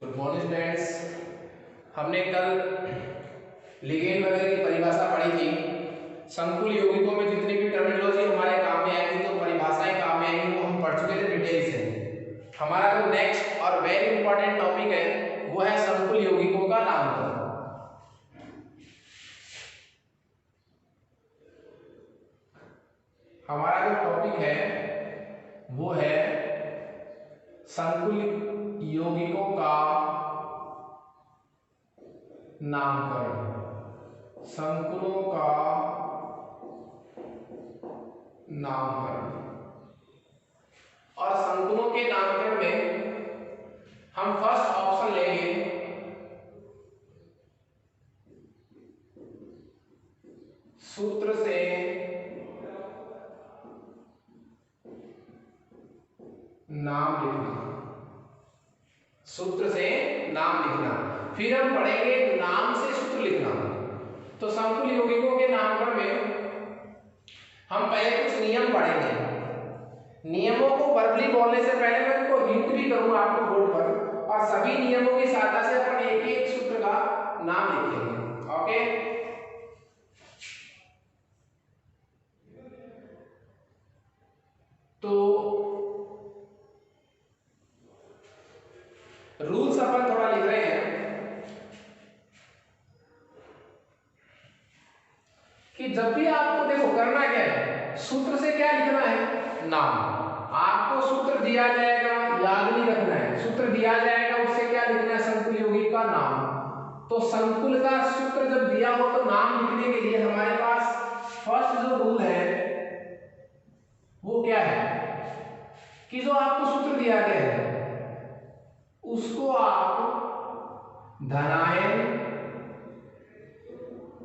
Good morning students. हमने कल ligand वगैरह की परिभाषा पढ़ी थी। संकुल यौगिकों में जितनी भी टर्मिनोलॉजी हमारे काम में आएगी, जो परिभाषाएं काम में आएंगी, वो हम पढ़ चुके थे डिटेल से। हमारा जो नेक्स्ट और वेरी इंपॉर्टेंट टॉपिक है वो है संकुल यौगिकों का नामकरण। हमारा जो टॉपिक है वो है संकुल यौगिकों का नामकरण। संकुलों का नामकरण। और संकुलों के नामकरण में हम फर्स्ट ऑप्शन लेंगे सूत्र से नाम लिखना। सूत्र से नाम लिखना, फिर हम पढ़ेंगे नाम से सूत्र लिखना। तो संकुल यौगिकों के नामकरण में हम पहले कुछ नियम पढ़ेंगे। नियमों को वर्बली बोलने से पहले मैं उनको हिंट भी करूंगा आपको बोर्ड पर, और सभी नियमों की सहायता से अपन एक एक सूत्र का नाम लिखेंगे। ओके, तो रूल्स अपन थोड़ा लिख रहे हैं कि जब भी आपको देखो करना क्या है, सूत्र से क्या लिखना है, नाम। आपको सूत्र दिया जाएगा, याद नहीं रखना है, सूत्र दिया जाएगा उससे क्या लिखना है, संकुल यौगिक का नाम। तो संकुल का सूत्र जब दिया हो तो नाम लिखने के लिए हमारे पास फर्स्ट जो रूल है वो क्या है कि जो आपको सूत्र दिया गया है उसको आप धनायन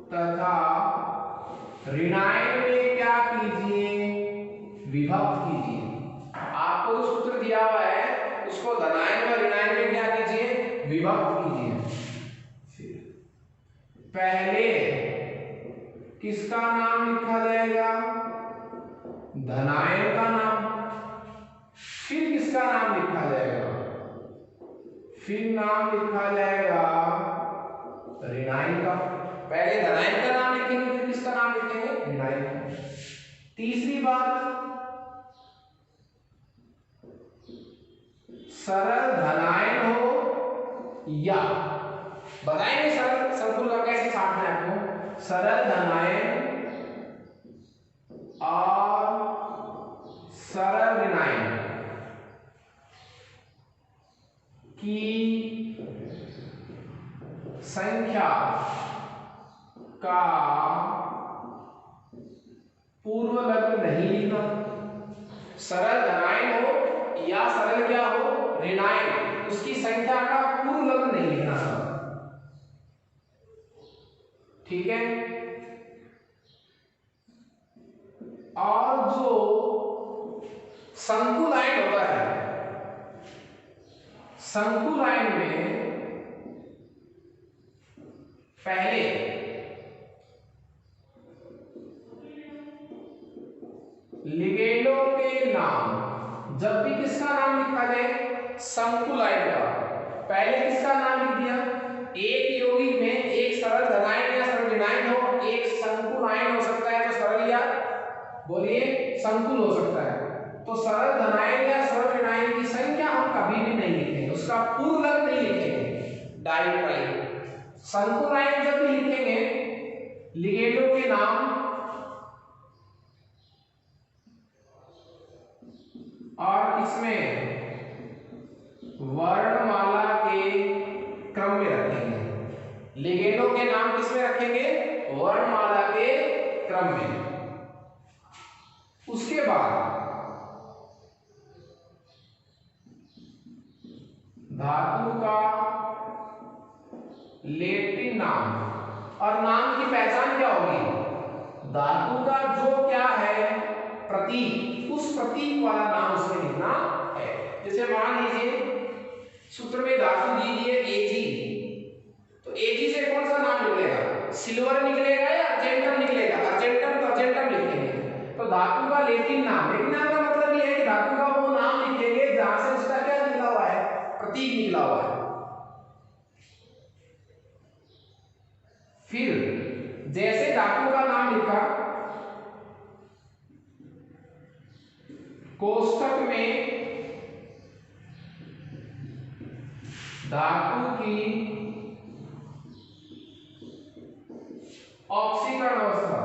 तथा ऋणायन में क्या कीजिए, विभक्त कीजिए। आपको जो सूत्र दिया हुआ है उसको धनायन और ऋणायन में क्या कीजिए, विभक्त कीजिए। पहले किसका नाम लिखा जाएगा, धनायन का नाम। फिर किसका नाम लिखा जाएगा, फिर नाम लिखा जाएगा ऋणायन का। पहले धनायन का नाम लिखेंगे, फिर किसका नाम लिखेंगे, ऋणायन का। तीसरी बात, सरल धनायन हो या, बताएंगे सरल संकुल का कैसे छापना है आपको, सरल धनायन और सरल ऋणायन की संख्या का पूर्व लग्न नहीं लिखना। सरल धनायन हो या सरल क्या हो, ऋणायन, उसकी संख्या का पूर्व लग्न नहीं लिखना सब, ठीक है। और जो संकुलायन होता है, संकुलायन में पहले लिगेंडों के नाम, जब भी किसका नाम लिखा जाए, संकुलायन का, पहले किसका नाम लिख दिया। एक यौगिक में एक सरल धनायन या सरल ऋणायन हो, एक संकुलायन हो सकता है, तो सरल या बोलिए संकुल हो सकता है। तो सरल धनायन या सरल ऋणायन की संख्या हम कभी भी नहीं लिखेंगे, उसका पूर्व लग्न नहीं लिखेंगे, डायरेक्ट। संकुलायन जब भी लिखेंगे लिगेंडों के नाम और इसमें वर्णमाला के क्रम में रखेंगे। लिगेंडों के नाम किसमें रखेंगे, वर्णमाला के क्रम में। उसके बाद धातु का लैटिन नाम, और नाम की पहचान क्या होगी, धातु का जो क्या है प्रतीक, उस प्रतीक वाला नाम उसमें लिखना है। जैसे मान लीजिए सूत्र में धातु दी है Ag, तो Ag से कौन सा नाम निकलेगा, सिल्वर निकलेगा या अर्जेंटम निकलेगा, अर्जेंटम तो अर्जेंटम लिखेंगे। तो धातु का लैटिन नाम, लैटिन नाम का मतलब यह है कि धातु का वो नाम लिखेंगे जहां से उसका क्या निकला हुआ है, प्रतीक निकला हुआ है। फिर जैसे धातु का नाम लिखा, कोष्ठक में धातु की ऑक्सीकरण अवस्था,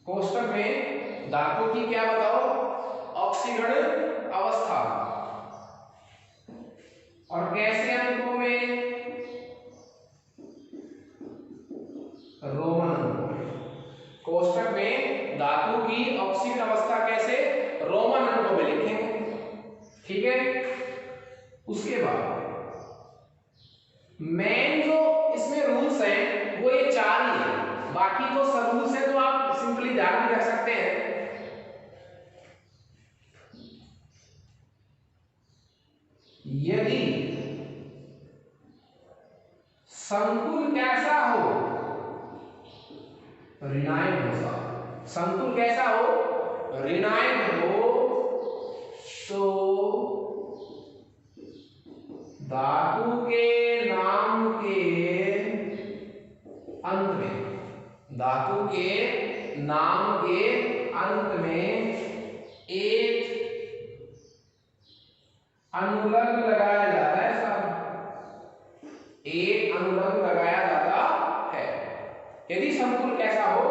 कोष्ठक में धातु की क्या बताओ, ऑक्सीकरण अवस्था। और कैसे अंकों में, रोमन अंकों में। कोष्ठक में धातु की ऑक्सीकरण अवस्था कैसे, रोमन अंकों में लिखेंगे, ठीक है। उसके बाद मेन जो इसमें रूल्स हैं वो ये 4 ही है, बाकी जो सब रूल्स हैं तो आप सिंपली ध्यान में रख सकते हैं। यदि संकुल कैसा हो, ऋणायन हो, संकुल कैसा हो, ऋणायन हो, तो धातु के नाम के अंत में, धातु के नाम के अंत में एक अनुलग्न लगाया जाता है साहब, एक अनुलग्न लगाया जाता है यदि संकुल कैसा हो,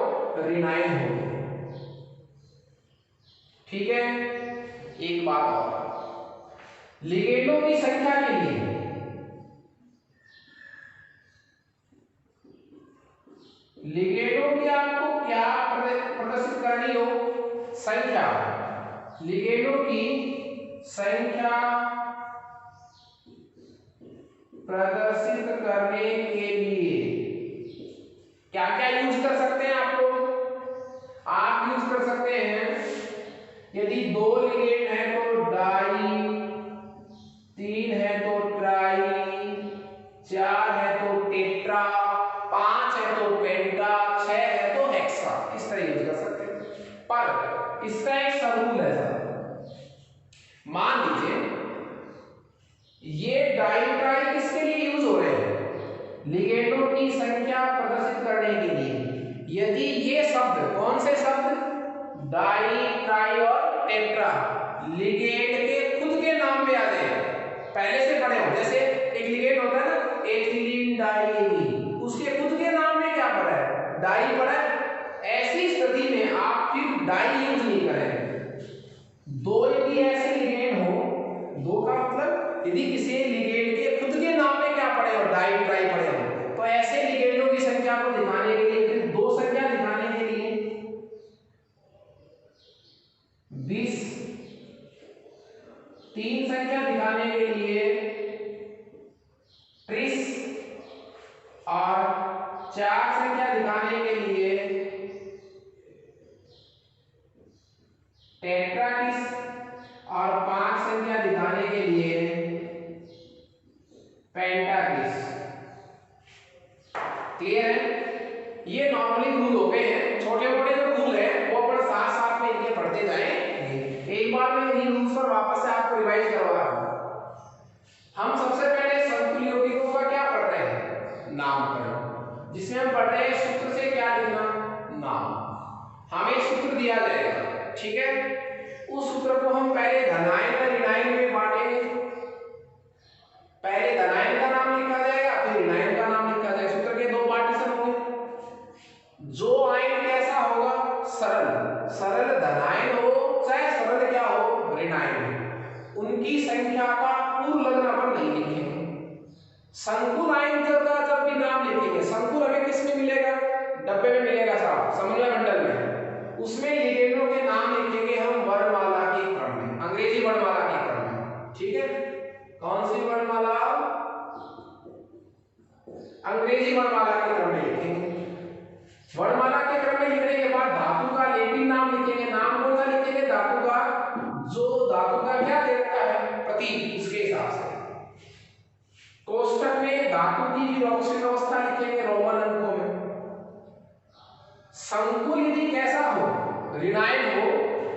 ऋणायन हो, ठीक है। एक बात और, लिगेंडों की संख्या के लिए लिगेंडों की आपको क्या प्रदर्शित करनी हो, संख्या, लिगेंडों की संख्या प्रदर्शित करने के लिए क्या क्या यूज कर सकते हैं आप लोग, आप यूज कर सकते हैं, यदि 2 लिगेंड है तो डाई, 3 है तो ट्राई, 4 है तो टेट्रा, 5 है तो पेंटा, 6 है तो हेक्सा, इस तरह यूज कर सकते हैं। पर इसका एक सब रूल है सर, मान लीजिए ये डाई ट्राई किसके लिए यूज हो रहे हैं, लिगेंडों की संख्या प्रदर्शित करने के लिए। यदि ये शब्द, कौन से शब्द, डाई ट्राई और टेट्रा, लिगेंड के खुद के नाम में आ जाए, पहले से पढ़े हो, जैसे एक लिगेंड होता है ना, एथिलीन डाई, उसके खुद के नाम में क्या पड़ा है, डाई पड़ा है, ऐसी स्थिति में आप फिर डाई यूज नहीं करेंगे। 2 यदि ऐसे लिगेंड हो, 2 का मतलब यदि किसी लिगेंड के खुद के नाम में क्या पड़े हो, डाई ट्राई पड़े हो, तो ऐसे लिगेंडों की संख्या को दिखाने के लिए, फिर 2 संख्या दिखाने के लिए 20, 3 संख्या दिखाने के लिए 30 और 4 संख्या दिखाने के लिए टेट्राटिस और 5 संख्या दिखाने के लिए पेंटाटिस। क्लियर है? ये नॉर्मली रूल हो गए हैं, छोटे मोटे जो रूल है वो अपन साथ साथ में इनके पढ़ते जाएंगे। एक बार मैं इन रूल्स पर वापस से आपको रिवाइज करवा रहा हूं। हम सबसे पहले संकुल यौगिकों का क्या पढ़ रहे हैं, नामकरण, जिसमें हम पढ़ रहे हैं सूत्र से क्या लिखना, नाम। हमें सूत्र दिया जाएगा, ठीक है, उस सूत्र को हम पहले धनायन और ऋणायन में बांटेंगे। पहले धनायन का नाम लिखा जाएगा, फिर ऋणायन का नाम लिखा जाएगा। सूत्र के 2 पार्टीशन होंगे। जो आयन कैसा होगा, सरल, सरल धनायन हो चाहे सरल क्या हो, ऋणायन, उनकी संख्या का पूर्ण लग्न अपन नहीं लिखेंगे। संकुल आयन का जब भी नाम लिखेंगे, संकुल हमें किस में मिलेगा, डब्बे में मिलेगा साहब, समन्वय मंडल में, उसमें लिगेंडों के नाम लिखेंगे हम वर्णमाला के क्रम में, अंग्रेजी वर्णमाला के क्रम में, ठीक है। कौन सी वर्णमाला, अंग्रेजी वर्णमाला के क्रम में लिखेंगे। वर्णमाला के क्रम में लिखने के बाद धातु का लेटिन नाम लिखेंगे। नाम कौन सा लिखेंगे, धातु का, जो धातु का क्या देता है, प्रतीक, उसके हिसाब से। कोष्ठक में धातु की फिर ऑक्सीकरण अवस्था लिखेंगे रोमन अंकों में। संकुल यदि कैसा हो, ऋणायन हो,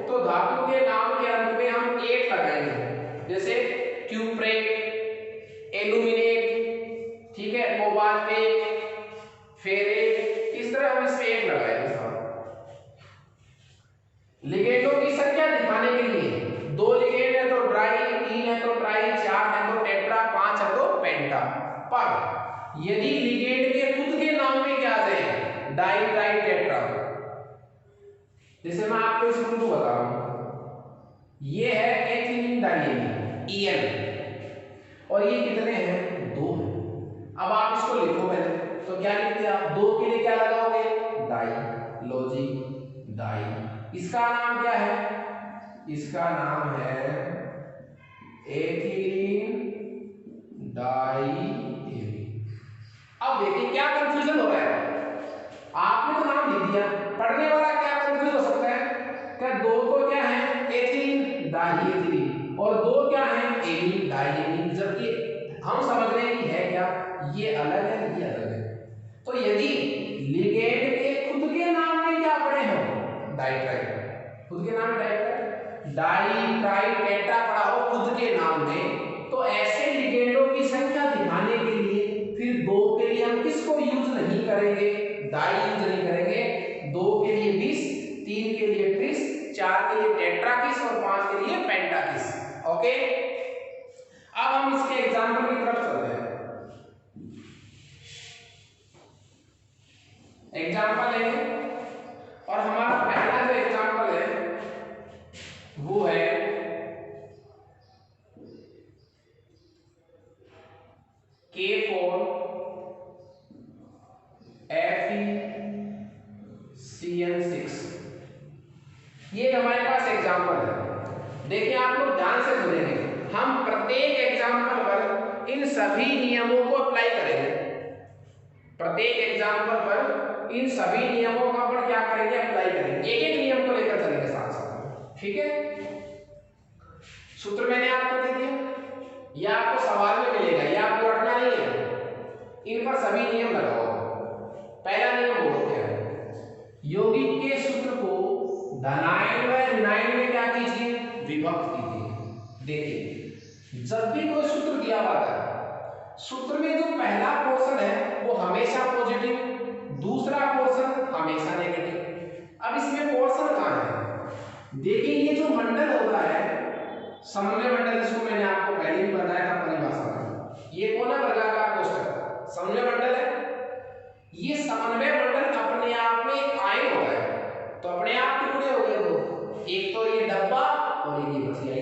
तो धातु के नाम के अंत में हम 8 लगाएंगे, जैसे क्यूप्रेट, एल्यूमिनेट, ठीक है, कोबाल्टेट, पर यदि लिगेंड के खुद के नाम में क्या आ जाए डाई ट्राई टेट्रा, जैसे मैं आपको इस रूल को बता रहा हूं, ये है एथिलीन डाइएमीन EN और ये कितने हैं 2 हैं। अब आप इसको लिखो पहले, तो क्या लिखते हैं आप 2 के लिए क्या लगाओगे डाई, लोजी डाई। इसका नाम क्या है, इसका नाम है एथिलीन डाइएमीन। अब देखिए क्या कंफ्यूजन हो रहा है, आपने तो नाम लिख दिया, पढ़ने वाला क्या कंफ्यूज हो सकता है, क्या 2 तो क्या है एथिलीन डाइएथिलीन और 2 क्या है एमीन डाइएमीन, जबकि हम समझ रहे हैं कि है क्या ये अलग है ये अलग है। तो यदि लिगेंड के खुद के नाम में क्या पढ़े हो डाइट्राई, खुद के नाम में डाई ट्राई टेट्रा पढ़ा हो खुद के नाम में, तो ऐसे लिगेंडों की संख्या दिखाने के लिए फिर 2 के लिए हम किसको यूज नहीं करेंगे, डाई यूज नहीं करेंगे। 2 के लिए 20, 3 के लिए 30, 4 के लिए टेट्राकिस और 5 के लिए पेंटाकिस। ओके, अब हम इसके एग्जांपल की तरफ चलते हैं। एग्जांपल लेंगे और हमारा पहला जो एग्जांपल है वो है K4 FeCN6। ये हमारे पास एग्जांपल है। देखिए आप लोग ध्यान से सुनेंगे, हम प्रत्येक एग्जांपल पर इन सभी नियमों को अप्लाई करेंगे, प्रत्येक एग्जांपल पर इन सभी नियमों का अपन क्या करेंगे अप्लाई करेंगे, एक एक नियम को लेकर चलेंगे साथ साथ, ठीक है। सूत्र मैंने आपको दे दिया, यह आपको सवाल में मिलेगा, यह आपको रटना नहीं है, इन पर सभी नियम लगाओ। पहला नियम बोलो क्या है, यौगिक के सूत्र को धनायन व ऋणायन में क्या कीजिए विभक्त कीजिए। देखिए जब भी कोई सूत्र दिया हुआ है, सूत्र में जो पहला पोर्शन है वो हमेशा पॉजिटिव, दूसरा पोर्शन हमेशा नेगेटिव। अब इसमें पोर्शन कहां है, देखिए ये जो मंडल होता है समन्वय मंडल, जिसको मैंने आपको पहले भी बताया था परिभाषा में, ये कौन है वर्गाकार कोष्ठक समन्वय मंडल है। ये समन्वय मंडल अपने आप में एक आयन होता है, तो अपने आप टुकड़े हो गए दो, एक तो ये डब्बा और एक ये बच गया।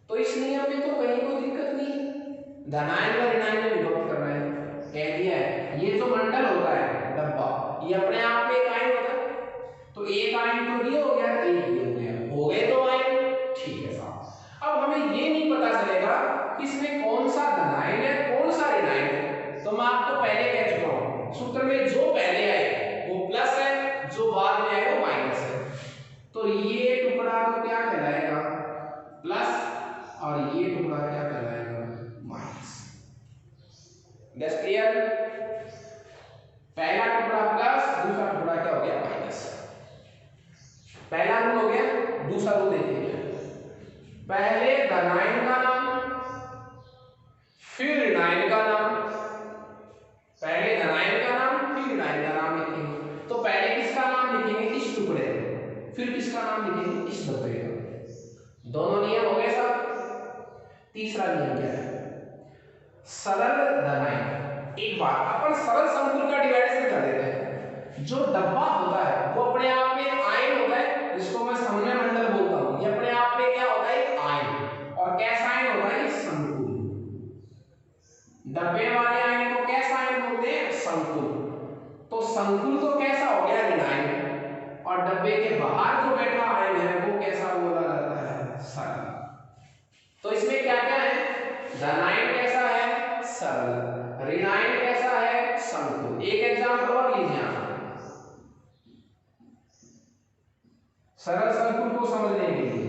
तो इस नियम में तो कहीं कोई दिक्कत नहीं, धनायन व ऋणायन में विभक्त करना है, कह दिया है। ये जो मंडल होता है डब्बा, ये अपने आप में एक आयन होता है, तो एक आयन तो ये हो गया, एक ये हो गया, हो गए दो आयन, ठीक है साहब। अब हमें ये नहीं पता चलेगा कि इसमें कौन सा धनायन है कौन सा ऋणायन है, तो मैं आपको पहले कह चुका हूं सूत्र में जो पहले आए वो प्लस है, जो बाद में आए वो माइनस है। तो ये टुकड़ा तो क्या कहलाएगा प्लस और ये टुकड़ा क्या कहलाएगा माइनस। दैट्स क्लियर, पहला टुकड़ा प्लस, दूसरा टुकड़ा क्या हो गया माइनस। पहला रूल हो गया, दूसरा रूल देखिए, पहले धनायन का नाम फिर ऋणायन का नाम, पहले धनायन का नाम फिर ऋणायन का नाम लिखेंगे। तो पहले किसका नाम लिखेंगे इस टुकड़े का, फिर किसका नाम लिखेंगे इस डब्बे का। दोनों नियम हो गए साहब। तीसरा नियम क्या है, सरल धनायन। एक बार अपन सरल संकुल का डिवाइडेशन कर देते हैं। जो डब्बा होता है वो अपने आप में आयन होता है, जिसको मैं समन्वय मंडल बोलता हूं, ये अपने आप में क्या होता है एक आयन, और कैसा आयन होता है संकुल। डब्बे वाले आयन को कैसा आयन बोलते हैं संकुल। तो संकुल तो कैसा हो गया ऋणायन, और डब्बे के बाहर जो बैठा आयन है वो कैसा बोला जाता है सरल। तो इसमें क्या क्या है, धनायन कैसा है सरल, ऋणायन कैसा है संकुल। एक एग्जांपल और लीजिए आप सरल संकुल को समझने के लिए,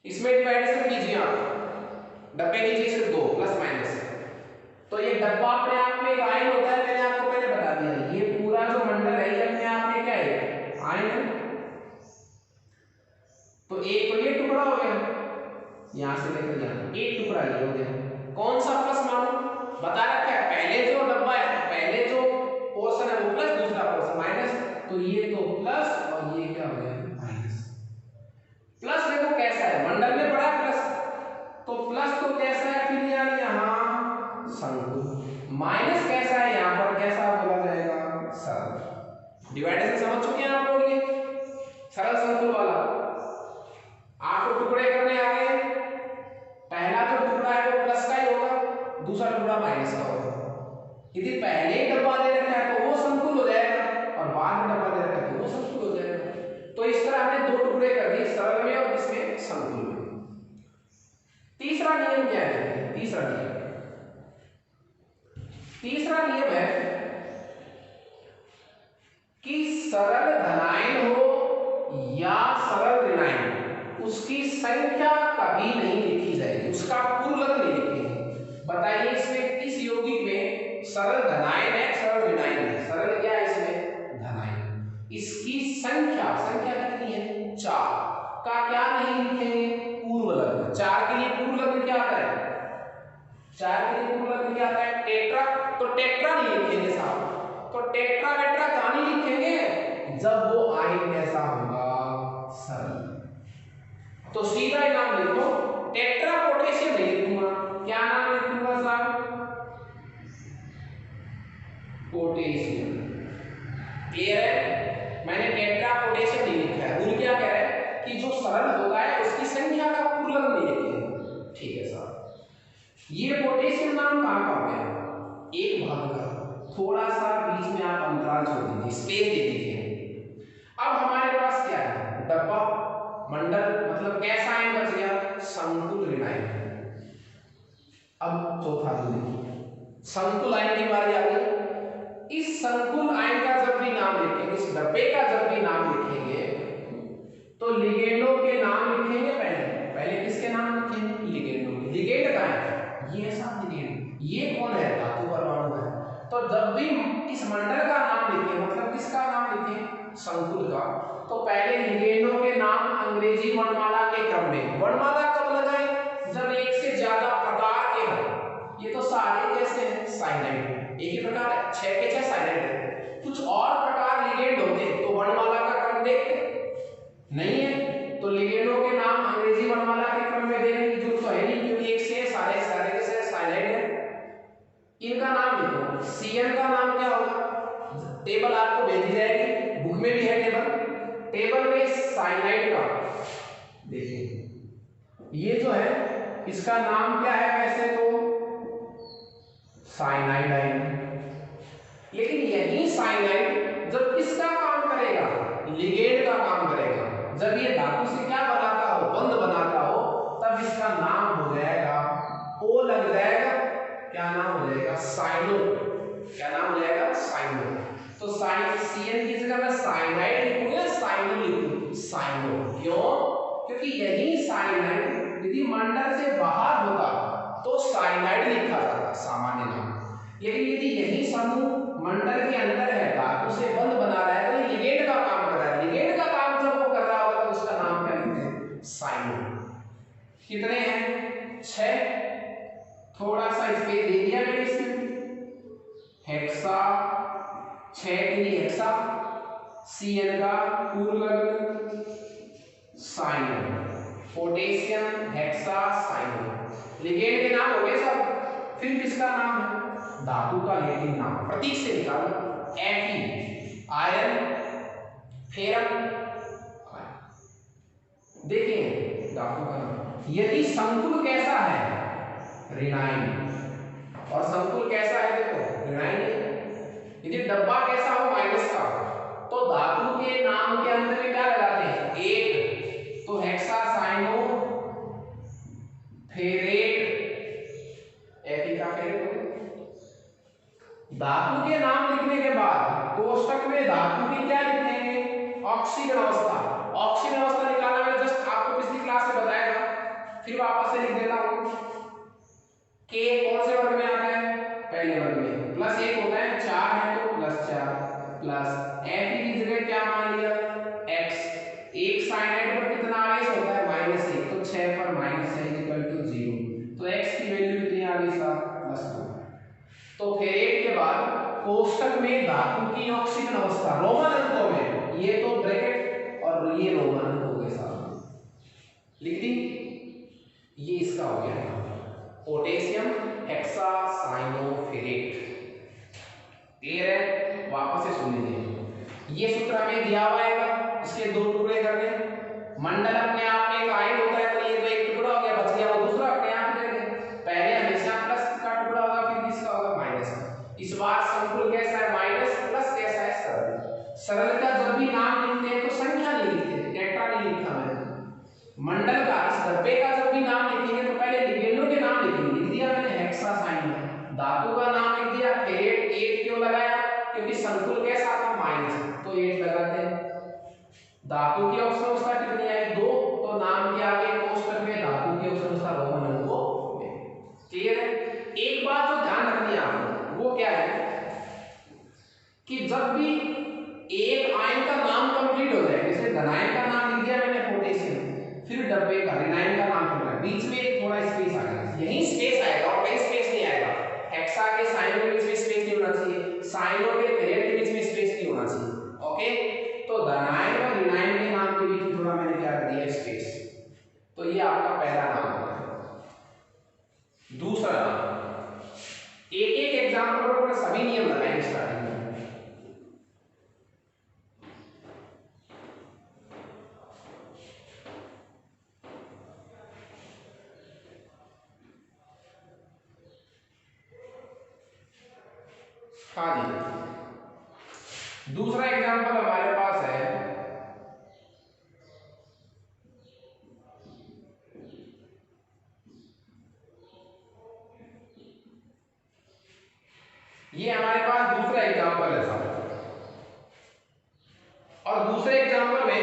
इसमें डिवाइडेशन कीजिए आप, डब्बे कीजिए सिर्फ 2 प्लस माइनस। तो ये डब्बा अपने आप में एक आयन होता है, मैंने आपको पहले बता दिया। ये पूरा जो मंडल है ये अपने आप में क्या है आयन है। तो एक तो ये टुकड़ा हो गया, यहां से लेकर यहां एक टुकड़ा ये हो गया। कौन सा प्लस मानो, बता रखा है पहले जो डब्बा है पहले जो पोर्शन है वो प्लस, दूसरा पोर्शन माइनस। तो ये तो प्लस और ये क्या हो गया माइनस। प्लस देखो कैसा है, मंडल में पड़ा है प्लस, तो प्लस तो तीसरा नियम। तीसरा नियम है कि सरल धनायन हो या सरल ऋणायन, उसकी संख्या कभी नहीं लिखी जाएगी, उसका पूर्वलग नहीं लिखेंगे। बताइए इसमें किस यौगिक में सरल धनायन है, सरल ऋणायन है? सरल क्या है इसमें? धनायन। इसकी संख्या कितनी है? 4 का क्या नहीं लिखेंगे? पूर्वलग। 4 के लिए पूर्वलग क्या आता है? 4 के लिए पूर्वलग क्या आता है? टेट्रा। तो टेट्रा नहीं लिखेंगे साहब। तो टेट्रा वेट्रा कहां नहीं लिखेंगे? जब वो आयन कैसा होगा? सरल। तो सीधा नाम लिखो, टेट्रा पोटेशियम नहीं लिखूंगा, क्या नाम लिखूंगा साहब? पोटेशियम। क्लियर है? मैंने टेट्रा पोटेशियम नहीं लिखा है। रूल क्या कह रहा है कि जो सरल होगा है उसकी संख्या का पूर्वलग नहीं लिखेंगे। ठीक है साहब। ये पोटेशियम नाम कहां का हो गया? एक भाग का। थोड़ा सा बीच में आप अंतराल छोड़ दीजिए, स्पेस दे दीजिए। अब हमारे पास क्या है? डब्बा, मंडल, मतलब कैसा आयन बच गया? संकुल ऋणायन। अब चौथा रूल देखिए, संकुल आयन की बारी आ गई। इस संकुल आयन का जब भी नाम लिखेंगे, इस डब्बे का जब भी नाम लिखेंगे, तो लिगेंडों के नाम लिखेंगे। पहले किसके नाम लिखेंगे? लिगेंडों के। लिगेंड कहां है? ये साहब लिगेंड। ये कौन है? धातु परमाणु है। तो जब भी इस मंडल का नाम लिखें, मतलब किसका नाम लिखें? संकुल का, तो पहले लिगेंडों के नाम अंग्रेजी वर्णमाला के क्रम में। वर्णमाला कब लगाएं? जब एक से ज्यादा प्रकार के हो। ये तो सारे कैसे हैं? साइनाइड। एक ही प्रकार है, 6 के 6 साइनाइड है। कुछ और प्रकार लिगेंड होते तो वर्णमाला का क्रम देखते नहीं है, तो लिगेंडों के नाम अंग्रेजी वर्णमाला के क्रम में देने की जरूरत तो है नहीं, क्योंकि एक से सारे के साइनाइड है। इनका नाम लिखो। सीएन का नाम क्या होगा? टेबल आपको भेजी जाएगी, बुक में भी है टेबल। टेबल में साइनाइड का देखिए, ये जो है इसका नाम क्या है? वैसे तो साइनाइड आयन। लेकिन यही साइनाइड जब किसका काम करेगा? लिगेंड का काम करेगा। जब ये धातु से क्या बनाता हो? बंध बनाता हो, तब इसका नाम हो जाएगा, ओ लग जाएगा, क्या नाम हो जाएगा? साइनो। क्या नाम हो जाएगा? साइनो। तो सीएन की जगह मैं साइनाइड लिखूं या साइनो लिखूं? साइनो। क्यों? क्योंकि यही साइनाइड यदि मंडल से बाहर होता तो साइनाइड लिखा जाता, सामान्य नाम। लेकिन यदि यही समूह मंडल के अंदर है, धातु से बंध बना रहा है, तो लिगेंड का काम कर रहा है। लिगेंड का काम जब वो कर रहा होगा तो उसका नाम क्या लिखते हैं? साइनो। कितने हैं? 6। थोड़ा सा स्पेस दे दिया मैंने इसमें। हेक्सा, 6 के लिए हेक्सा। सीएन का पूर्वलग cyano. Potassium, hexa, cyano. Ligand के नाम हो गए सब। फिर किसका नाम है? धातु का लैटिन नाम, प्रतीक से निकालो। Fe, iron, ferrum. देखिए धातु का नाम। यदि संकुल कैसा है? ऋणायन। और संकुल कैसा है? देखो ऋणायन। यदि डब्बा कैसा हो? माइनस का, तो धातु के नाम के अंदर में क्या लगाते हैं? 1। तो हेक्सा साइनो फेरेट। Fe का फेरेट हो। धातु के नाम लिखने के बाद कोष्टक में धातु की क्या लिखेंगे? ऑक्सीजन अवस्था। ऑक्सीजन अवस्था निकालना मैंने जस्ट आपको पिछली क्लास में बताया था, फिर वापस से लिख देता हूं। के कौन से वर्ग में आता है? पहले वर्ग में। प्लस 1 होता है, 4 है तो +4 प्लस Fe की जगह क्या मान लिया? x। एक साइनाइड पर कितना आवेश होता है? -1। तो 6 पर -6 0। तो x की वैल्यू कितनी आ गई साहब? +2। तो फेरेट के बाद कोष्टक में धातु की ऑक्सीजन अवस्था रोमन अंकों में, ये तो ब्रैकेट और ये रोमन अंक हो गए साहब। लिख दी। ये इसका हो गया potassium hexa cyano ferret. Clear है? वापस से सुन लीजिए। ये सूत्र हमें दिया हुआ है, इसके 2 टुकड़े कर दें। मंडल अपने आप में एक आयन होता है, तो ये तो एक टुकड़ा हो गया, बच गया वो दूसरा अपने आप दे दें। पहले हमेशा प्लस का टुकड़ा होगा, फिर किसका होगा? माइनस का। इस बार संकुल कैसा है? माइनस, प्लस कैसा है? सरल। सरल का जब भी नाम लिखते हैं तो संख्या नहीं लिखते, टेट्रा नहीं लिखा मैंने। मंडल का, इस डब्बे का जब भी नाम लिखेंगे तो पहले लिगेंडों के नाम लिखेंगे। लिख दिया मैंने, जब भी एक आयन का नाम कंप्लीट हो जाए, जैसे धनायन का नाम लिख दिया मैंने पोटेशियम, फिर डब्बे का ऋणायन का नाम चल रहा है, बीच में थोड़ा स्पेस आ गया, यही स्पेस आएगा और कहीं स्पेस नहीं आएगा। हेक्सा के साइनों के बीच में स्पेस नहीं होना चाहिए, साइनों के पीरियड के बीच में स्पेस नहीं होना चाहिए। ओके, तो धनायन और ऋणायन के नाम के बीच में थोड़ा मैंने क्या कर दिया, स्पेस। तो ये आपका पहला नाम हो गया। दूसरा नाम, एक एक एग्जांपल पर सभी नियम लगाएंगे स्टार्टिंग में। हाँ जी, दूसरा एग्जांपल हमारे पास है ये हमारे पास दूसरा एग्जांपल है साहब, और दूसरे एग्जांपल में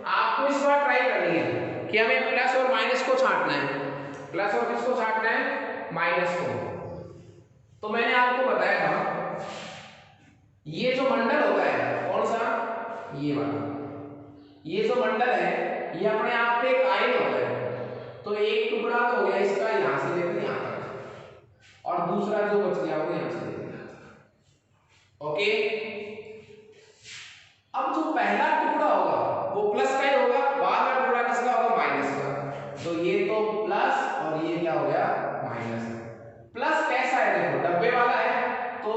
आपको इस बार ट्राई करनी है कि हमें प्लस और माइनस को छांटना है, प्लस और किसको छांटना है, माइनस को। तो मैंने आपको बताया था ये जो मंडल होता है कौन सा, ये वाला, ये जो मंडल है ये अपने आप में एक आयन होता है। तो एक टुकड़ा तो हो गया इसका यहां से लेकर यहां तक, और दूसरा जो बच गया वो यहां से लेकर यहां तक। ओके, अब जो पहला टुकड़ा होगा वो प्लस का ही होगा, बाद का टुकड़ा किसका होगा, माइनस का। तो ये तो प्लस और ये क्या हो गया, माइनस। प्लस कैसा है, देखो डब्बे वाला है, तो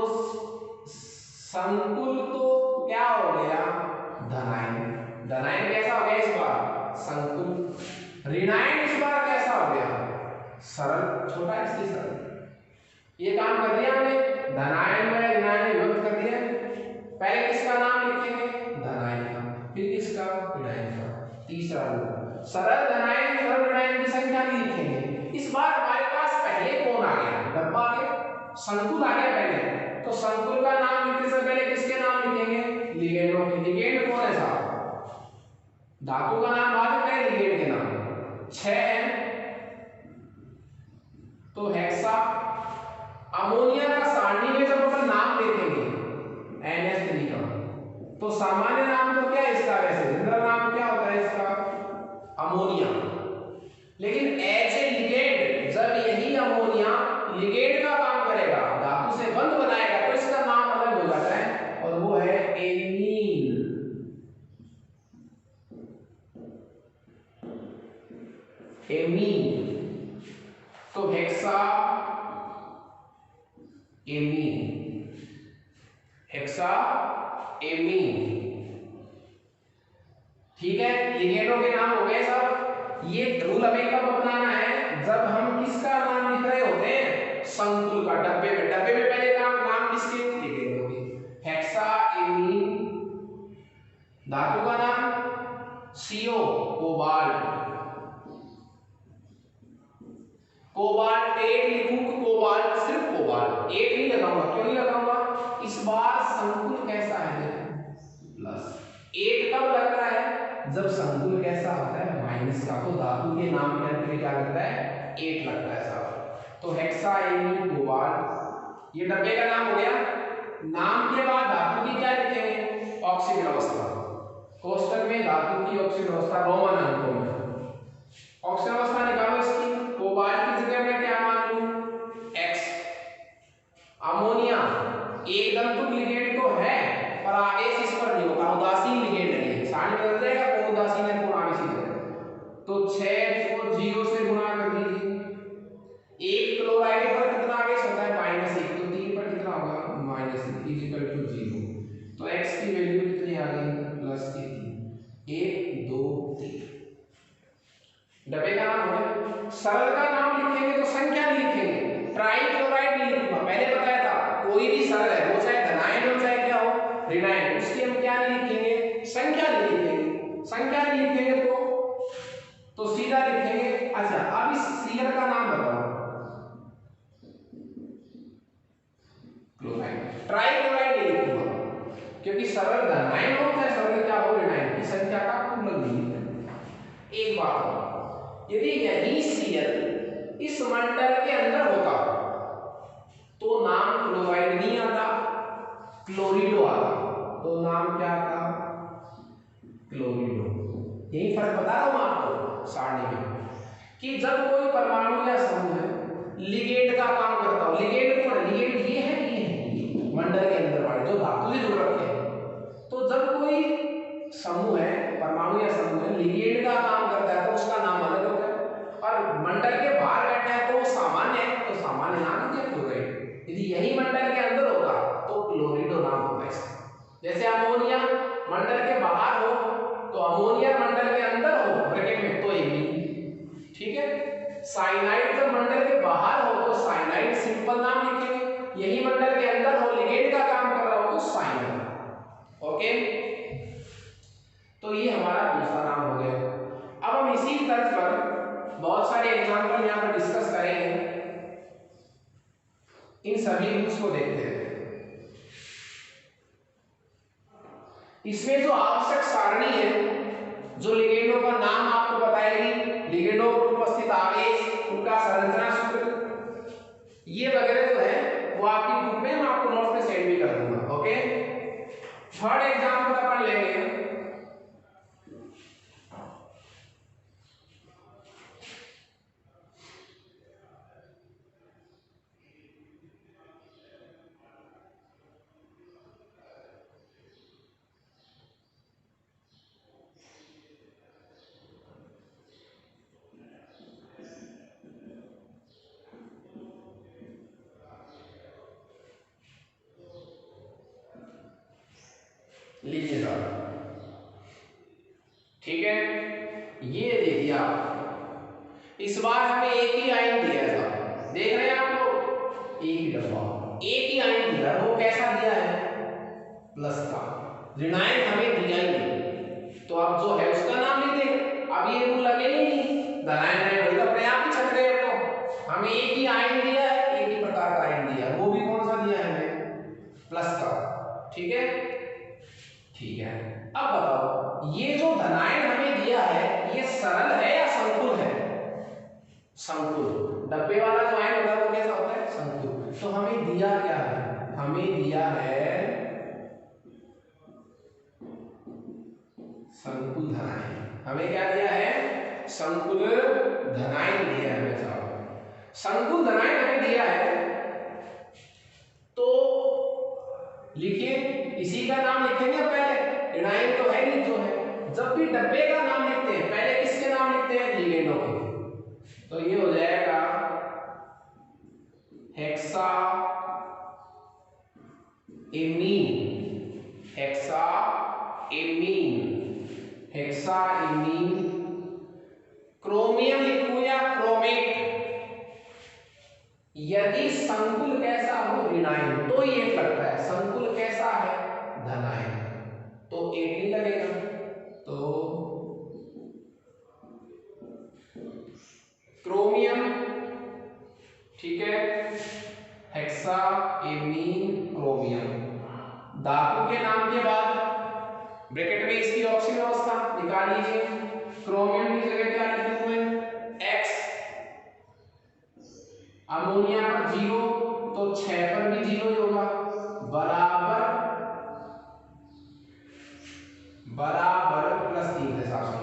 संकुल तो क्या हो गया, धनायन। धनायन कैसा हो गया इस बार, संकुल। ऋणायन इस बार कैसा हो गया, सरल, छोटा इसलिए सरल। ये काम कर दिया हमने, धनायन में ऋणायन विभक्त कर दिया। पहले किसका नाम लिखेंगे, धनायन का, फिर किसका, ऋणायन का। तीसरा रूप, सरल धनायन सरल ऋणायन की संख्या नहीं लिखेंगे। इस बार हमारे पास पहले कौन आ गया, डब्बा आ गया, संकुल आ गया पहले। तो संकुल का नाम लिखने से पहले किसके नाम लिखेंगे, लिगेंडों के। लिगेंड कौन है साहब, धातु का नाम बाद में, लिगेंड के नाम 6 है। तो हेक्सा। अमोनिया का सारणी में जब अपन नाम देखेंगे NH3 का, तो सामान्य नाम तो क्या है इसका, वैसे जनरल नाम क्या होता है इसका, अमोनिया। लेकिन एज ए लिगेंड जब यही अमोनिया लिगेंड का काम करेगा, धातु से बंध बनाएगा, तो इसका नाम अलग हो जाता है और वो है एमीन। एमीन, तो हेक्सा एमीन, हेक्सा एमीन। ठीक है, लिगेंडों के नाम हो गए सब। ये रूल हमें कब अपनाना है, जब हम किसका नाम लिख रहे होते हैं, संकुल का। डब्बे में, डब्बे में पहले नाम किसके, लिगेंडों के। हेक्सा एमीन, धातु का नाम CO, कोबाल्ट। कोबाल्ट 8 लिखूं, कोबाल्ट सिर्फ कोबाल्ट, 8 नहीं लगाऊंगा। क्यों नहीं लगाऊंगा, इस बार संकुल कैसा है, प्लस। 8 कब लगता है, जब संकुल कैसा होता है, माइनस का। तो धातु के नाम के अंत में क्या लगता है, 8 लगता है साहब। तो हेक्सा एमीन कोबाल्ट, ये डब्बे का नाम हो गया। नाम के बाद धातु की क्या लिखेंगे, ऑक्सीजन अवस्था। कोष्टक में धातु की ऑक्सीजन अवस्था रोमन अंकों में। ऑक्सीजन अवस्था निकालो इसकी, कोबाल्ट की जगह मैं क्या मान लूं, X। अमोनिया एक दंतुक लिगेंड तो है पर आवेश इस पर नहीं होता, उदासीन लिगेंड है। सारणी बदल जाएगा, कौन उदासीन है कौन आवेशित है। तो 6 को 0 से गुणा कर दीजिए। एक क्लोराइड पर कितना आवेश होता है, -1। तो 3 पर कितना होगा, -1 इक्वल टू 0। तो X की वैल्यू कितनी आ गई, +3। 1 2 3। डब्बे का नाम हो गया। सरल का नाम लिखेंगे तो संख्या नहीं लिखेंगे, ट्राइक्लोराइड नहीं लिखूंगा। पहले बताया था कोई भी सरल है, वो चाहे धनायन हो चाहे क्या हो, ऋणायन, उसकी हम क्या नहीं लिखेंगे, संख्या नहीं लिखेंगे। संख्या नहीं लिखेंगे तो सीधा लिखेंगे। अच्छा, अब इस सीएल का नाम बताओ, क्लोराइड। ट्राइक्लोराइड नहीं लिखूंगा क्योंकि सरल धनायन हो चाहे सरल क्या हो, ऋणायन की संख्या का पूर्ण नहीं है। एक बात, यदि यही Cl इस मंडल के अंदर होता तो नाम क्लोराइड नहीं आता, क्लोरिडो आता, तो नाम क्या था, क्लोरिडो। यही फर्क बता रहा हूं आपको सारणी में कि जब कोई परमाणु या समूह है लिगेंड का काम करता हो, लिगेंड कौन है, लिगेंड ये है, ये मंडल के अंदर वाले जो धातु से जुड़ रखे हैं, तो जब कोई समूह है, परमाणु या समूह है, लिगेंड का काम करता है तो उसका नाम अलग होता है, और मंडल के बाहर बैठा है तो सामान्य है, तो सामान्य नाम क्या, क्लोराइड। यदि यही मंडल के अंदर होगा तो क्लोरिडो नाम होता है इसका। जैसे अमोनिया मंडल के बाहर हो तो अमोनिया, मंडल के अंदर हो ब्रैकेट में तो एमीन, ठीक है। साइनाइड जब मंडल के बाहर हो तो साइनाइड सिंपल नाम लिखेंगे, यही मंडल के अंदर हो लिगेंड का काम कर रहा हो तो साइनाइड, ओके। तो ये हमारा दूसरा नाम हो गया। अब हम इसी तर्ज पर बहुत सारे एग्जांपल यहां पर डिस्कस करेंगे, इन सभी रूल्स को देखते हैं। इसमें जो आवश्यक सारणी है जो लिगेंडों का नाम आपको बताएगी, लिगेंडों पर उपस्थित आवेश, उनका संरचना सूत्र, ये वगैरह जो है वो आपकी बुक में मैं आपको नोट्स में सेंड भी कर दूंगा, ओके। थर्ड एग्जांपल अपन लेंगे, लीजिए साहब, ठीक है। ये देखिए आप, इस बार हमें एक ही आयन दिया था, देख रहे हैं आप लोग, एक ही डब्बा, एक ही आयन दिया, वो कैसा दिया है, प्लस का। ऋणायन हमें दिया ही नहीं, तो अब जो है उसका नाम लिख देंगे। अब ये रूल लगे ही नहीं, धनायन वही अपने आप ही छट रहे हैं। तो हमें एक ही आयन दिया है, एक ही प्रकार का आयन दिया है, वो भी कौन सा दिया है हमें, प्लस का, ठीक है, ठीक है। अब बताओ ये जो धनायन हमें दिया है ये सरल है या संकुल है, संकुल। डब्बे वाला जो आयन होता है वो कैसा होता है, संकुल। तो हमें दिया क्या है, हमें दिया है संकुल धनायन। हमें क्या दिया है, संकुल धनायन दिया है मेरे साहब। संकुल धनायन हमें दिया है तो लिखिए, इसी का नाम लिखेंगे पहले, ऋणायन तो है नहीं जो है। जब भी डब्बे का नाम लिखते हैं पहले किसके नाम लिखते हैं, लिगेंडों के। तो ये हो जाएगा hexa amine, hexa amine, hexa amine. Chromium लिखूं या क्रोमेट, यदि संकुल कैसा हो ऋणायन तो ये लगता है, संकुल कैसा है धनायन तो 8 लगेगा। तो क्रोमियम, ठीक है, हेक्सा एमीन क्रोमियम। धातु के नाम के बाद ब्रैकेट में इसकी ऑक्सीजन अवस्था निकाल लीजिए। क्रोमियम की जगह क्या लिख दूं मैं, X। अमोनिया पर 0 तो 6 पर भी 0 ही होगा, बराबर +3 के हिसाब से,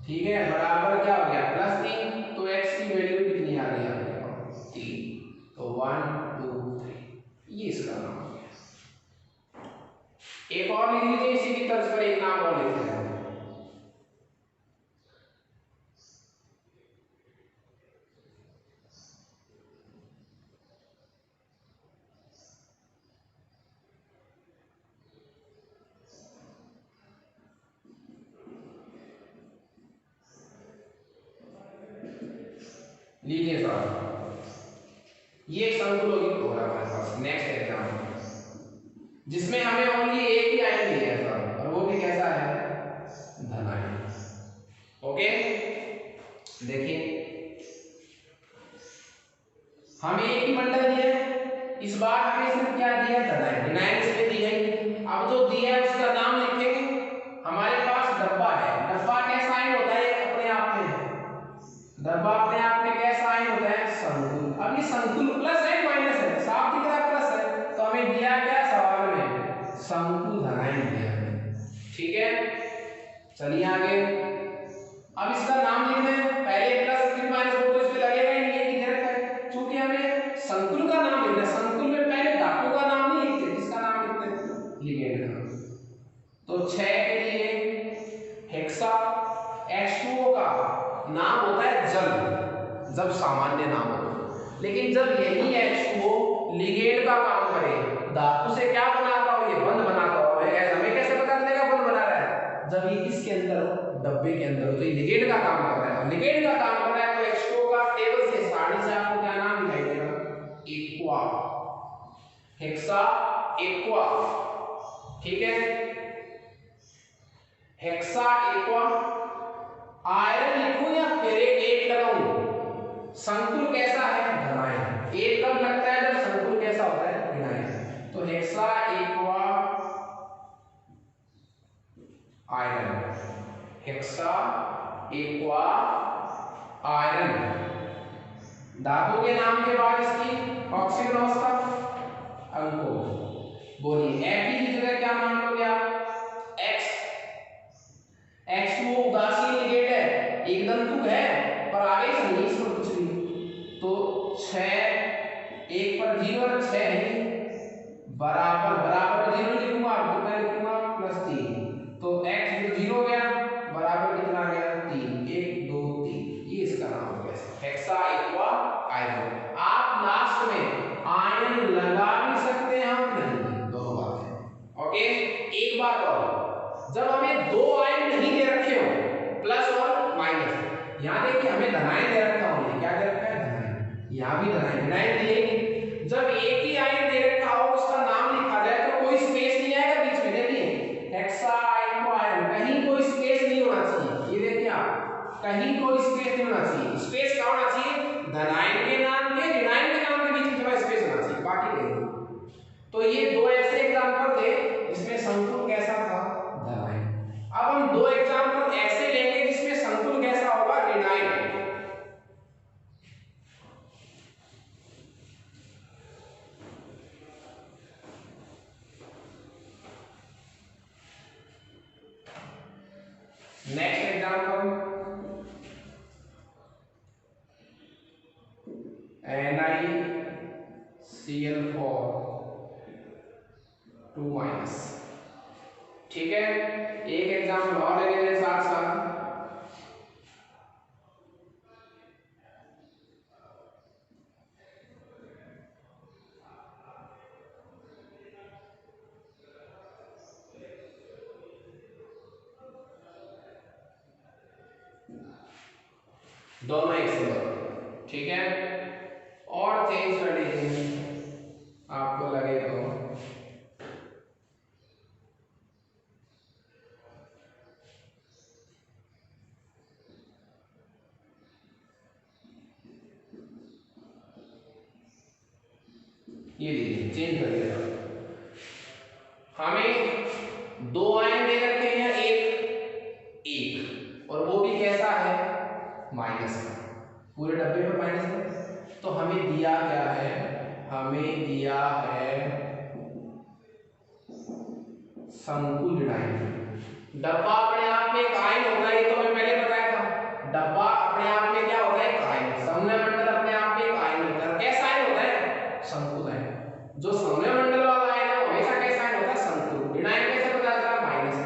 ठीक है, बराबर क्या हो गया +3। तो x की वैल्यू कितनी आ गई आपके पास, 3। तो 1 2 3, ये इसका नाम हो गया। एक और लिख लीजिए, इसी की तर्ज पर एक नाम और लिखते हैं। लीजिए साहब, ये एक संकुल यौगिक हो रहा है हमारे पास। नेक्स्ट एग्जाम्पल जिसमें हमें ओनली एक ही आयन दिया है साहब, और वो भी कैसा है, धनायन। ओके, देखिए हमें एक ही मंडल दिया है, इस बार हमें सिर्फ क्या दिया है, धनायन। धनायन इसमें दिया ही, अब जो दिया है उसका नाम लिखेंगे। हमारे पास डब्बा है, डब्बा कैसा आयन होता है, अपने आप में डब्बा अपने आप में कैसा आयन होता है, संकुल। अब ये संकुल प्लस है माइनस है, साफ दिख रहा है प्लस है, तो हमें दिया क्या सवाल में चलिए आगे, अब इसका नाम लिखना है। पहले प्लस फिर माइनस हो तो इसमें लगेगा ही नहीं, ये किधर है, क्योंकि हमें संकुल का नाम लिखना है। संकुल में पहले धातु का नाम नहीं लिखते, किसका नाम लिखते हैं, लिगेंड का। तो 6 के लिए हेक्सा H2O का नाम होता है जल, जब सामान्य नाम हो। लेकिन जब यही H2O लिगेंड का काम करे, धातु से क्या बनाता हो, ये बंध बनाता हो, हमें कैसे पता चलेगा बंध बना रहा है, जब ये किसके अंदर हो, डब्बे के अंदर हो, तो ये लिगेंड का काम कर रहा है। लिगेंड का काम कर रहा है तो H2O का टेबल से सारणी से आपको क्या नाम दिखाई देगा, एक्वा, हेक्सा एक्वा, ठीक है, हेक्सा एक्वा। आयरन लिखूं या फेरेट 8 लगाऊं, संकुल कैसा है, धनायन। 8 कब लगता है, जब संकुल कैसा होता है, ऋणायन। तो hexa aqua iron, hexa aqua iron. धातु के नाम के बाद इसकी ऑक्सीजन अवस्था अंको। बोलिए F की जगह क्या मान लोगे आप, X। H2O उदासीन लिगेंड है, एक दंतुक है, पर आगे से नहीं इसमें कुछ भी। तो 6 1 पर 0 और 6 है बराबर, बराबर 0 लिखूंगा, कितना लिखूंगा, +3। तो x 0 गया, बराबर कितना गया, 3, 1 2 3, ये इसका नाम हो गया हेक्सा एक्वा आयरन। आप लास्ट में आयन लगा भी सकते हैं हम, नहीं, दोनों बात है। ओके, एक बात और, जब हमें 2 आयन नहीं दे रखे हो, प्लस और माइनस, यहां देखिए हमें धनायन दे रखा हो, क्या दे रखा है, धनायन, यहां भी धनायन दिए। जब एक ही आयन दे रखा हो, उसका नाम लिखा जाए तो कोई स्पेस नहीं आएगा बीच में। देखिए हेक्सा एक्वा आयरन, कहीं कोई स्पेस नहीं होना चाहिए, ये देखिए आप, कहीं कोई स्पेस नहीं होना चाहिए। स्पेस क्या होना चाहिए, धनायन के नाम के ऋणायन के नाम के बीच में थोड़ा स्पेस होना चाहिए, बाकी नहीं। तो ये 2 ऐसे एग्जांपल थे जिसमें संकुल कैसा था, धनायन। अब हम 2 एग्जांपल ऐसे लेंगे जिसमें संकुल कैसा होगा, ऋणायन। नेक्स्ट एग्जांपल, NiCl4 2-, ठीक है। एक एग्जांपल और ले लेंगे साथ साथ, दोनों एक से दो, ठीक है। और चेंज कर लीजिए आपको लगे तो, ये लीजिए चेंज कर दिया। हमें 2 आयन दे रखे हैं, एक और वो भी कैसा है, माइनस का, पूरे डब्बे में माइनस है। तो हमें दिया क्या है, हमें दिया है संकुल ऋणायन। डब्बा अपने आप में एक आयन होता है, ये तो हमें पहले बताया था, डब्बा अपने आप में क्या होता है, एक आयन। समन्वय मंडल अपने आप में एक आयन होता है, कैसा आयन होता है, संकुल आयन। जो समन्वय मंडल वाला आयन है हमेशा कैसा आयन होता है, संकुल। ऋणायन कैसे पता चलता है, माइनस है।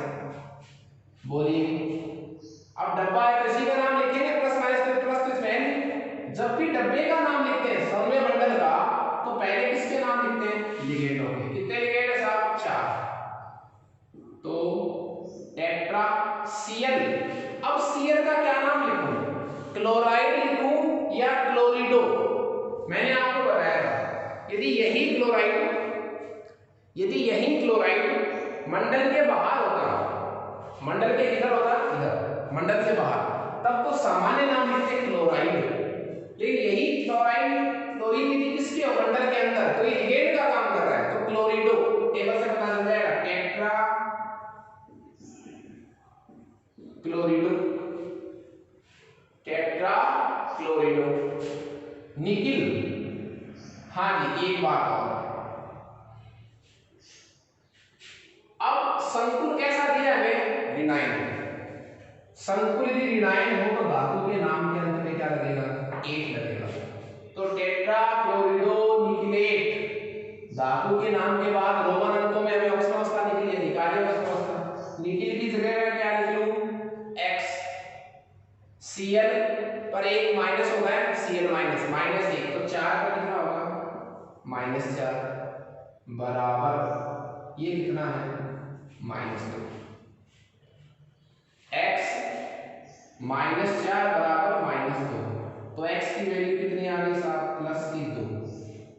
बोलिए, अब डब्बा है तो इसी का नाम लिखेंगे, प्लस माइनस तो प्लस, तो इसमें जब भी डब्बे का नाम लिखते हैं समन्वय मंडल का, तो पहले किसके नाम लिखते हैं, लिगेंडों के। कितने लिगेंड है साहब, 4। तो टेट्रासीएल। अब सीएल का क्या नाम लिखूं, क्लोराइड लिखूं या क्लोरिडो। मैंने आपको बताया था, यदि यही क्लोराइड मंडल के बाहर होता, मंडल के इधर होता, इधर मंडल से बाहर, तब तो सामान्य नाम लिखते क्लोराइड। लेकिन यही क्लोरीन यदि किसके हो, मंडल के अंदर, तो ये लिगेंड का काम कर रहा है, तो क्लोरिडो। टेबल से पता चल जाएगा, टेट्रा क्लोरिडो, टेट्रा क्लोरिडो। निकिल, हाँ जी, एक बात और, अब संकुल कैसा दिया हमें, ऋणायन। संकुल यदि ऋणायन हो तो धातु के नाम के अंत में क्या लगेगा? 8 लगेगा। तो टेट्रा क्लोरिडो निकिलेट, धातु के नाम के बाद रोमन अंकों में हमें ऑक्सीजन अवस्था निकली है, निकालिए अवस्था। निकिल की जगह में क्या लिख लूं? X। Cl पर एक माइनस होगा है, Cl माइनस माइनस 1, तो 4 का कितना होगा? -4 बराबर ये कितना है? -2। x -4 बराबर -2, तो x की वैल्यू कितनी आ गई साहब? +2,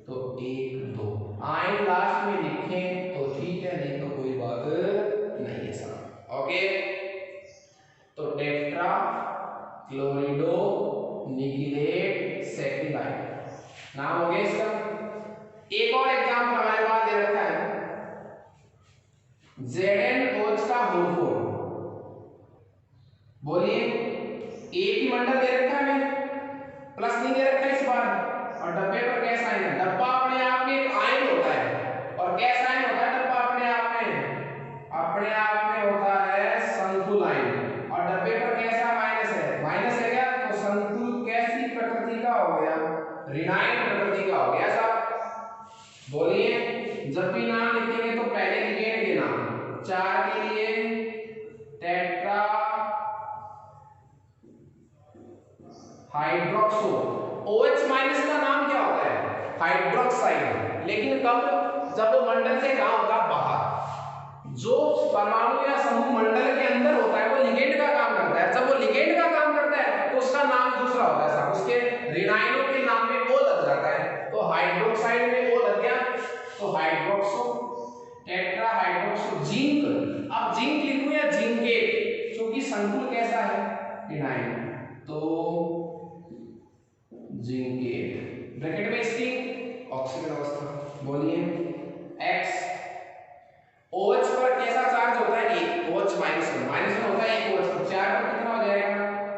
तो 1 2 आए लास्ट में लिखें तो ठीक है, नहीं तो कोई बात नहीं है साहब। ओके, तो टेट्रा क्लोरिडो निकिलेट सेटिलाइट नाम हो गया इसका। एक और एग्जांपल हमारे पास दे रखा है, ZnOH का होल। बोलिए, एक ही मंडल दे रखा है हमें, प्लस नहीं दे रखा इस बार, और डब्बे पर क्या साइन है? डब्बा अपने आप में एक आयन होता है, और क्या साइन होता है डब्बा अपने आप में? अपने आप में होता है संकुल आयन, और डब्बे पर कैसा माइनस है? माइनस है क्या? तो संकुल कैसी प्रकृति का हो गया? ऋणायन प्रकृति का हो गया साहब। बोलिए, जब भी नाम लिखेंगे तो पहले लिखेंगे नाम। 4 के लिए टेट्रा हाइड्रोक्सो, OH माइनस का नाम क्या होता है? हाइड्रोक्साइड। लेकिन कब? जब वो मंडल से कहां होता है? बाहर। जो परमाणु या समूह मंडल के अंदर होता है वो लिगेंड का काम करता है। जब वो लिगेंड का काम करता है तो उसका नाम दूसरा होता है साहब, उसके ऋणायनों के नाम में O लग जाता है, तो हाइड्रोक्साइड में O लग गया, तो हाइड्रोक्सो, टेट्रा हाइड्रोक्सो जिंक। अब जिंक लिखूं या जिंकेट, क्योंकि संकुल कैसा है? ऋणायन, तो जिंकेट। ब्रैकेट में इसकी ऑक्सीजन अवस्था। बोलिए, X OH पर कैसा चार्ज होता है? 1, OH -1 होता है 1 OH पर। 4 पर कितना हो जाएगा?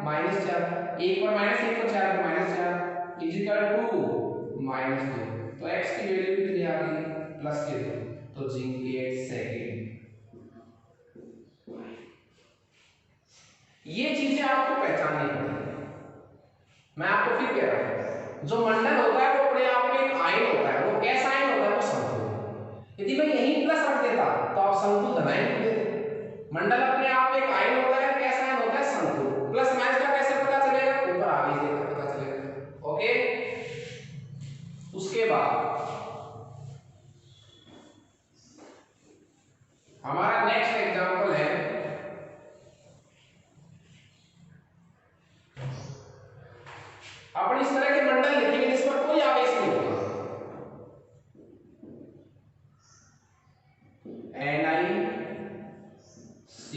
-4। 1 पर -1 तो 4 पर -4 इजिकल टू -2, तो X की वैल्यू कितनी आ गई? +2, तो जिंकेट सेकंड। ये चीजें आपको पहचाननी पड़ेगी। मैं आपको फिर कह रहा हूं, जो मंडल होता है वो अपने आप में एक आयन होता है, वो कैसा आयन होता है? वो संकुल। यदि मैं यहीं प्लस रख देता तो आप संकुल धनायन लिख देते। मंडल अपने आप में एक आयन होता है, कैसा आयन होता है? संकुल। प्लस माइनस का कैसे पता चलेगा? ऊपर आगे से पता चलेगा। ओके, उसके बाद हमारा नेक्स्ट एग्जांपल है, अपन इस तरह के मंडल लिखेंगे जिस पर कोई आवेश नहीं होगा।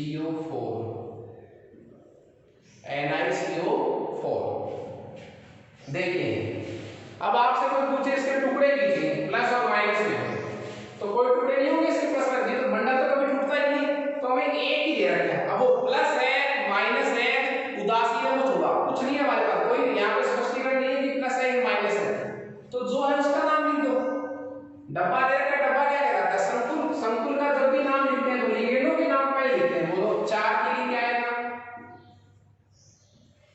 NiCO4 देखिए, अब आपसे कोई पूछे इसके टुकड़े कीजिए प्लस और माइनस में, तो कोई टुकड़े नहीं होंगे इसके प्लस में, तो मंडल तो कभी टूटता ही नहीं, तो हमें एक ही दे रखा है। अब वो प्लस है माइनस है उदासीन है, वो छोड़ा, कुछ नहीं है हमारे पास, कोई यहाँ पे स्पष्टीकरण नहीं है कि प्लस है माइनस है, तो जो है उसका नाम लिख दो। डब्बा दे रखा, डब्बा क्या कहलाता है? संकुल। संकुल का जब भी नाम लिखते हैं तो लिगेंडों के नाम पे लिखते हैं। बोलो, 4 के लिए क्या है नाम?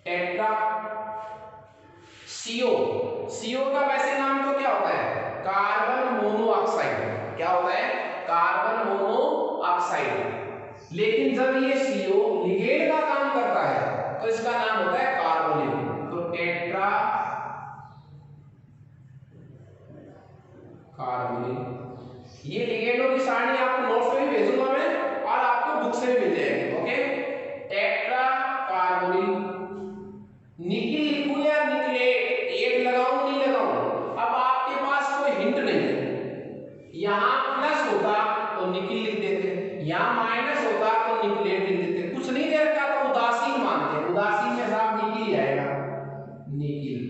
टेट्रा CO का वैसे नाम तो क्या होता है? Carbon monoxide. क्या होता है? Carbon monoxide. लेकिन जब ये CO लिगेंड का काम करता है तो इसका नाम होता है कार्बोनिल। तो टेट्रा कार्बोनिल। ये लिगेंडों की सारणी आपको नोट्स में भी भेजूंगा मैं, और आपको बुक से भी मिल जाएगी। Okay, tetra carbonyl. निकिल लिखूं या निकलेट? एक लगाऊं नहीं लगाऊं? अब आपके पास कोई हिंट नहीं है। यहां प्लस होता तो निकिल लिख देते, यहां माइनस होता तो निकलेट लिख देते। कुछ नहीं दे रखा तो उदासीन मानते हैं, उदासीन में साहब निकिल ही आएगा, nickel.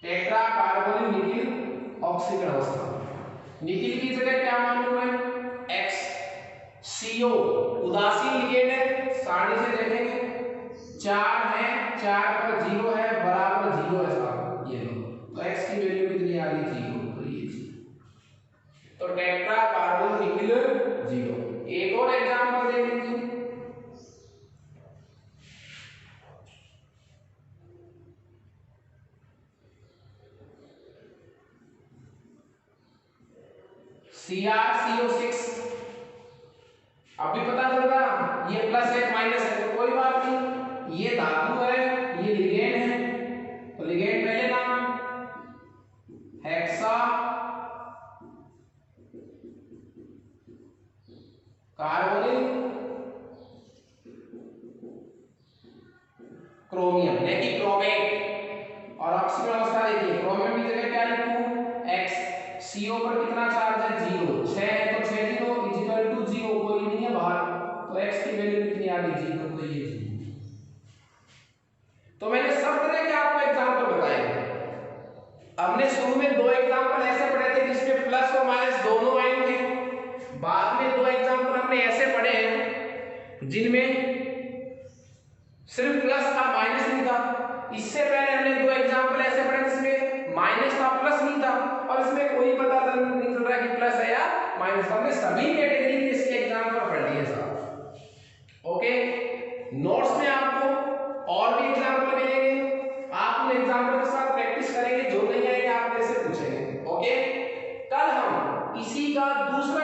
Tetracarbonyl nickel oxygen अवस्था। निकिल की जगह क्या मानूं मैं? X। CO उदासीन लिगेंड है, सारणी से देखेंगे 4 है, 4 पर 0 है, बराबर 0 है साहब, ये लो, तो x की वैल्यू कितनी आ रही? 0, तो ये 0, तो टेट्रा कार्बन निकिल 0। एक और एग्जांपल देख लीजिए, CrCO6। अभी पता चल रहा ये प्लस है माइनस है तो कोई बात नहीं, ये धातु है ये लिगेंड है, तो लिगेंड पहले नाम हेक्सा कार्बोनिल क्रोमियम यानी कि क्रोमेट। और ऑक्सीजन अवस्था देखिए, क्रोमियम की जगह क्या लिखूं X, CO पर कितना चार्ज है 0, 6 है तो 6 0 इक्वल टू 0, कोई नहीं है बाहर, तो X की वैल्यू कितनी आ गई 0, तो ये 0। तो मैंने सब तरह के आपको एग्जांपल बताए। हमने शुरू में दो एग्जांपल ऐसे पढ़े थे जिसमें प्लस और माइनस दोनों आएंगे, बाद में दो एग्जांपल हमने ऐसे पढ़े हैं जिनमें सिर्फ प्लस था माइनस नहीं था। इससे पहले हमने दो एग्जांपल ऐसे पढ़े जिसमें माइनस था प्लस नहीं था, और इसमें कोई पता नहीं चल रहा कि प्लस है या माइनस। हमने सभी कैटेगरी के इसके एग्जांपल पढ़ लिए साहब। ओके, नोट्स में आपको और भी एग्जांपल मिलेंगे, आप उन एग्जांपल के साथ प्रैक्टिस करेंगे, जो नहीं आएंगे आप मेरे से पूछेंगे। ओके, कल हम इसी का दूसरा